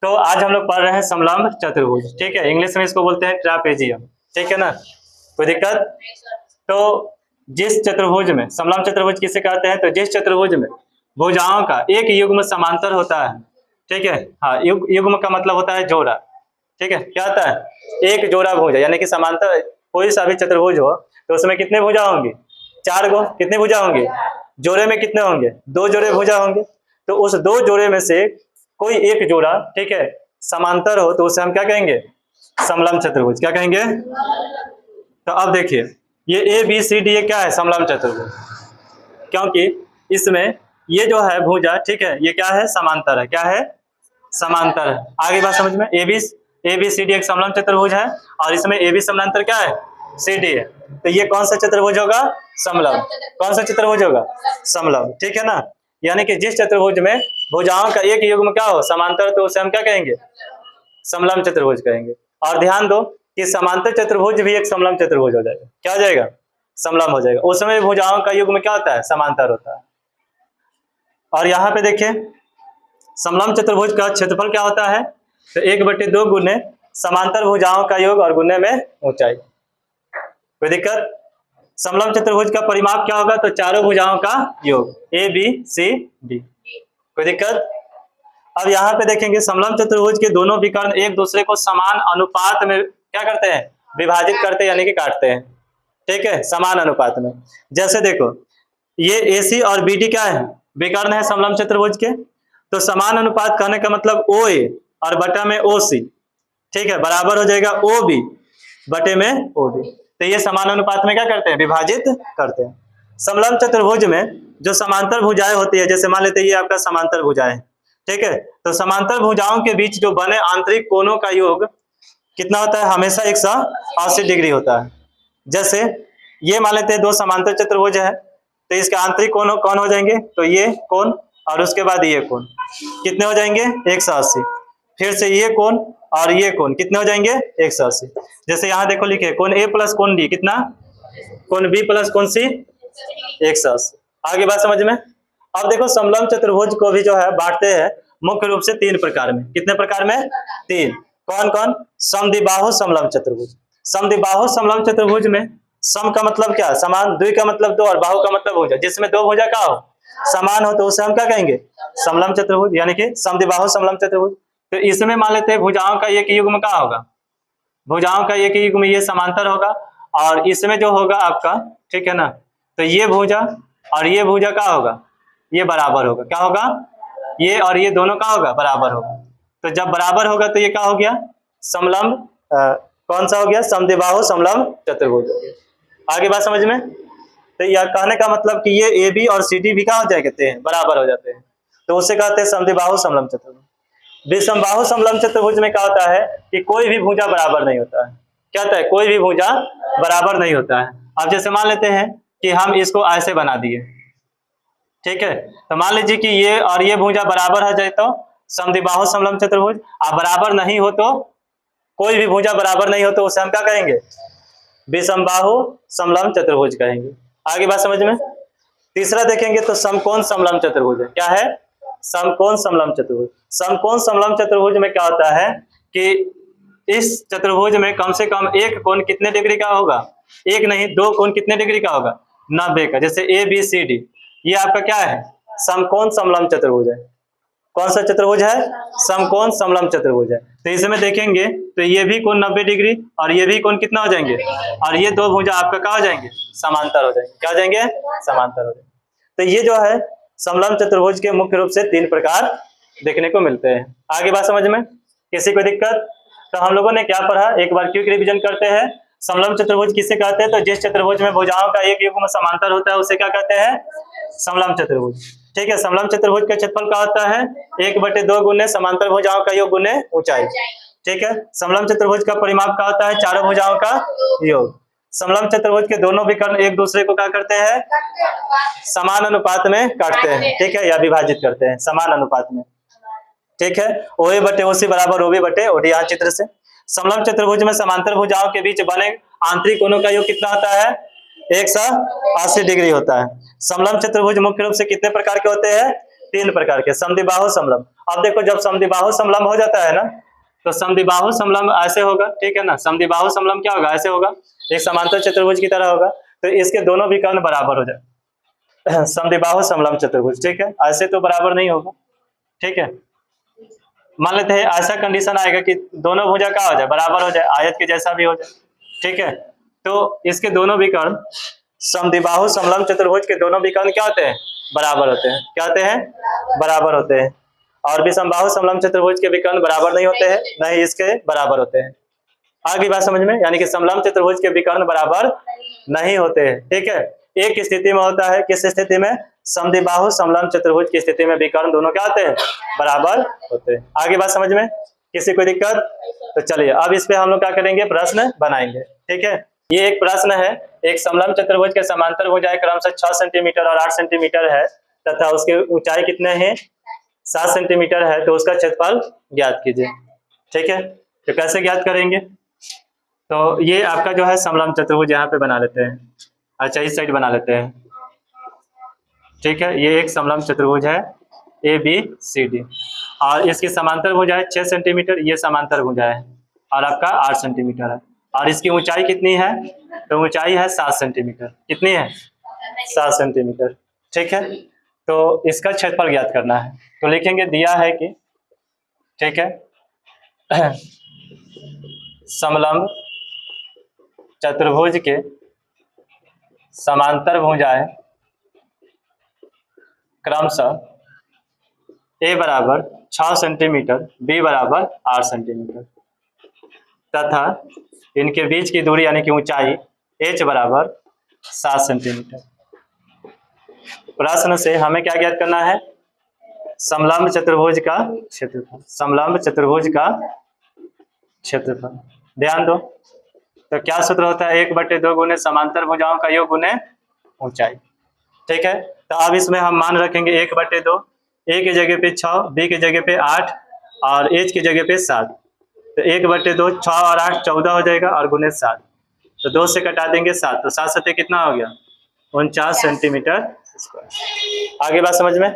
तो आज हम लोग पढ़ रहे हैं समलंब चतुर्भुज। ठीक है, इंग्लिश में इसको बोलते हैं ट्रापेजियम। ठीक है ना, कोई दिक्कत? तो जिस चतुर्भुज में समलंब चतुर्भुज किसे कहते हैं, तो जिस चतुर्भुज में भुजाओं का एक युग्म समांतर होता है। ठीक है, हाँ, युग्म का मतलब होता है जोड़ा। ठीक है, क्या होता है? एक जोड़ा भुजा, यानी कि समांतर कोई सा भी चतुर्भुज हो तो उसमें कितने भुजा होंगे? 4 गो। कितने भुजा होंगे? जोड़े में कितने होंगे? 2 जोड़े भुजा होंगे। तो उस 2 जोड़े में से कोई एक जोड़ा, ठीक है, समांतर हो तो उसे हम क्या कहेंगे? समलंब चतुर्भुज। क्या कहेंगे? तो अब देखिए, ये ए बी सी डी ये क्या है? समलंब चतुर्भुज। क्योंकि इसमें ये जो है भुजा, ठीक है, ये क्या है? समांतर है। क्या है? समांतर है। आगे बात समझ में? ए बी सी डी एक समलंब चतुर्भुज है और इसमें ए बी समांतर क्या है? सी डी है। तो ये कौन सा चतुर्भुज होगा? समलंब। कौन सा चतुर्भुज होगा? समलंब। ठीक है ना, यानी कि जिस चतुर्भुज में भुजाओं का एक युग्म क्या हो? समांतर, तो उसे हम क्या कहेंगे? समलंब चतुर्भुज कहेंगे। और ध्यान दो कि समांतर चतुर्भुज भी एक समलंब चतुर्भुज हो जाएगा। क्या हो जाएगा? समलंब हो जाएगा। उसमें भुजाओं का युग्म क्या होता है? समांतर होता है। और यहाँ पे देखिए, समलंब चतुर्भुज का क्षेत्रफल क्या होता है? तो 1/2 गुने समांतर भुजाओं का योग और गुने में ऊंचाई। कोई दिक्कत? समलंब चतुर्भुज का परिमाप क्या होगा? तो चारों भुजाओं का योग, ए बी सी डी। कोई दिक्कत? अब यहाँ पे देखेंगे, समलंब चतुर्भुज के दोनों विकर्ण एक दूसरे को समान अनुपात में क्या करते हैं? विभाजित करते हैं, यानी कि काटते हैं। ठीक है, समान अनुपात में। जैसे देखो, ये AC और BD क्या है? विकर्ण है समलंब चतुर्भुज के। तो समान अनुपात कहने का मतलब OA और बटा में OC, ठीक है, बराबर हो जाएगा OB बटे में OD। तो ये समान अनुपात में क्या करते हैं? विभाजित करते हैं। समलंब चतुर्भुज में जो समांतर भुजाएं होती है, जैसे मान लेते हैं ये आपका समांतर भुजाएं, ठीक है, तो समांतर भुजाओं के बीच जो बने आंतरिक कोणों का योग कितना होता है? हमेशा 180 डिग्री होता है। जैसे ये मान लेते हैं दो समांतर चतुर्भुज है, तो इसके आंतरिक कोण कौन हो जाएंगे? तो ये कोण और उसके बाद ये कोण कितने हो जाएंगे? 180। फिर से ये कोण और ये कोण कितने हो जाएंगे? 180। जैसे यहाँ देखो लिखे, कोण A प्लस कोण D कितना? कोण B प्लस कोण C 180। आगे बात समझ में? अब देखो, समलंब चतुर्भुज को भी जो है बांटते हैं मुख्य रूप से 3 प्रकार में। कितने प्रकार में? 3। कौन कौन? समद्विबाहु समलंब चतुर्भुज। समद्विबाहु समलंब चतुर्भुज में सम का मतलब क्या? समान, द्वि का मतलब 2 और बाहु का मतलब भुजा, जिसमें 2 भुजा का हो समान हो तो उसे हम क्या कहेंगे? समलंब चतुर्भुज, यानी कि समद्विबाहु समलंब चतुर्भुज। तो इसमें मान लेते हैं भुजाओं का एक युग्म क्या होगा? भुजाओं का एक युग्म ये समांतर होगा, और इसमें जो होगा आपका, ठीक है ना, तो ये भुजा और ये भुजा क्या होगा? ये बराबर होगा। क्या होगा? ये और ये दोनों का होगा? बराबर होगा। तो जब बराबर होगा तो ये क्या हो गया? समलंब कौन सा हो गया? समद्विबाहु समलंब चतुर्भुज हो गया। आगे बात समझ में? तो यह कहने का मतलब कि ये AB और CD भी क्या हो जाए कहते हैं? बराबर हो जाते हैं, तो उसे कहते हैं समद्विबाहु समलंब चतुर्भुज। विषमबाहु समलंब चतुर्भुज में क्या होता है कि कोई भी भुजा बराबर नहीं होता है। क्या होता है? कोई भी भुजा बराबर नहीं होता है। अब जैसे मान लेते हैं कि हम इसको ऐसे बना दिए, ठीक है, तो मान लीजिए कि ये और ये भुजा बराबर हो जाए तो समद्विबाहु समलंब चतुर्भुज। अब बराबर नहीं हो तो, कोई भी भुजा बराबर नहीं हो तो उसे हम क्या कहेंगे? विषमबाहु समलंब चतुर्भुज कहेंगे। आगे बात समझ में? तीसरा देखेंगे तो समकोण समलंब चतुर्भुज है। क्या है? समकोण समलंब चतुर्भुज। समकोण समलंब चतुर्भुज में क्या होता है कि इस चतुर्भुज में कम से कम एक कोण कितने डिग्री का होगा? एक नहीं, 2 कोण कितने डिग्री का होगा? 90 का। जैसे ABCD ये आपका क्या है? समकोण समलंब चतुर्भुज है। कौन सा चतुर्भुज है? समकोण समलंब चतुर्भुज है। तो इसमें देखेंगे तो ये भी कोण 90 डिग्री और ये भी कोण कितना हो जाएंगे? और ये 2 भुजा आपका क्या हो जाएंगे? समांतर हो जाएंगे। क्या हो जाएंगे? समांतर हो जाएंगे। तो ये जो है समलंब चतुर्भुज के मुख्य रूप से 3 प्रकार देखने को मिलते हैं। आगे बात समझ में? किसी को दिक्कत? तो हम लोगों ने क्या पढ़ा, एक बार क्विक रिवीजन करते हैं। समलंब चतुर्भुज किसे कहते हैं? तो जिस चतुर्भुज में भुजाओं का एक युग्म समांतर होता है उसे क्या कहते हैं? समलंब चतुर्भुज। ठीक है, समलंब चतुर्भुज का क्षेत्रफल क्या होता है? 1/2 गुने समांतर भुजाओं का योग गुने ऊंचाई। ठीक है, समलंब चतुर्भुज का परिमाप क्या होता है? चारों भुजाओं का योग। समलंब चतुर्भुज के दोनों विकर्ण एक दूसरे को क्या करते हैं? समान अनुपात में काटते हैं, ठीक है, या विभाजित करते हैं समान अनुपात में। ठीक है, OA बटे OC बराबर OB बटे OD। यहाँ चित्र से समलंब चतुर्भुज में समांतर भुजाओं के बीच बने आंतरिक कोणों का योग कितना होता है? 180 डिग्री होता है। समलंब चतुर्भुज मुख्य रूप से कितने प्रकार के होते हैं? 3 प्रकार के, समद्विबाहु समलंब। अब देखो जब समद्विबाहु समलंब हो जाता है ना, तो समद्विबाहु समलंब ऐसे होगा, ठीक है ना। समद्विबाहु समलंब क्या होगा, ऐसे होगा, एक समांतर चतुर्भुज की तरह होगा। तो इसके दोनों विकर्ण बराबर हो जाए समद्विबाहु समलंब चतुर्भुज, ठीक है। ऐसे तो बराबर नहीं होगा, ठीक है। मान लेते हैं ऐसा कंडीशन आएगा कि दोनों भुजा क्या हो जाए, बराबर हो जाए, आयत के जैसा भी हो जाए, ठीक है। तो इसके दोनों विकर्ण समद्विबाहु समलंब चतुर्भुज के दोनों विकर्ण क्या होते हैं, बराबर होते हैं। क्या होते हैं, बराबर होते हैं। और विषमबाहु समलंब चतुर्भुज के विकर्ण बराबर नहीं होते हैं, नहीं इसके बराबर होते हैं। आगे बात समझ में, यानी कि समलंब चतुर्भुज के विकर्ण बराबर नहीं होते हैं, ठीक है। एक स्थिति में होता है, किस स्थिति में, समद्विबाहु समलंब चतुर्भुज की स्थिति में विकर्ण दोनों क्या होते हैं, बराबर होते हैं। आगे बात समझ में, किसी कोई दिक्कत? तो चलिए अब इस पे हम लोग क्या करेंगे, प्रश्न बनाएंगे, ठीक है। ये एक प्रश्न है, एक समलंब चतुर्भुज के समांतर भुजाएं क्रमशः 6 सेंटीमीटर और 8 सेंटीमीटर है तथा उसकी ऊंचाई कितने हैं, 7 सेंटीमीटर है, तो उसका क्षेत्रफल ज्ञात कीजिए, ठीक है। तो कैसे ज्ञात करेंगे, तो ये आपका जो है समलंब चतुर्भुज यहाँ पे बना लेते हैं। अच्छा इस साइड बना लेते हैं, ठीक है। ये एक समलंब चतुर्भुज है ABCD और इसकी समांतर भुजा है 6 सेंटीमीटर, ये समांतर भुजा है, और आपका 8 सेंटीमीटर है। और इसकी ऊंचाई कितनी है, तो ऊंचाई है 7 सेंटीमीटर। कितनी है, 7 सेंटीमीटर, ठीक है। तो इसका क्षेत्रफल ज्ञात करना है, तो लिखेंगे दिया है कि, ठीक है, समलंब चतुर्भुज के समांतर भुजाएं क्रमशः A बराबर 6 सेंटीमीटर, B बराबर 8 सेंटीमीटर तथा इनके बीच की दूरी यानी कि ऊंचाई H बराबर 7 सेंटीमीटर। प्रश्न से हमें क्या ज्ञात करना है, समलंब चतुर्भुज का क्षेत्रफल, समलंब चतुर्भुज का क्षेत्रफल। ध्यान दो, तो क्या सूत्र होता है, 1/2 गुने समांतर भुजाओं का योग गुने ऊंचाई, ठीक है। तो अब इसमें हम मान रखेंगे 1/2, A की जगह पे 6, B की जगह पे 8 और H की जगह पे 7। तो 1/2 6 और 8 14 हो जाएगा और गुने 7, तो 2 से कटा देंगे 7, तो 7 7 कितना हो गया, 49 सेंटीमीटर स्क्वायर। आगे बात समझ में।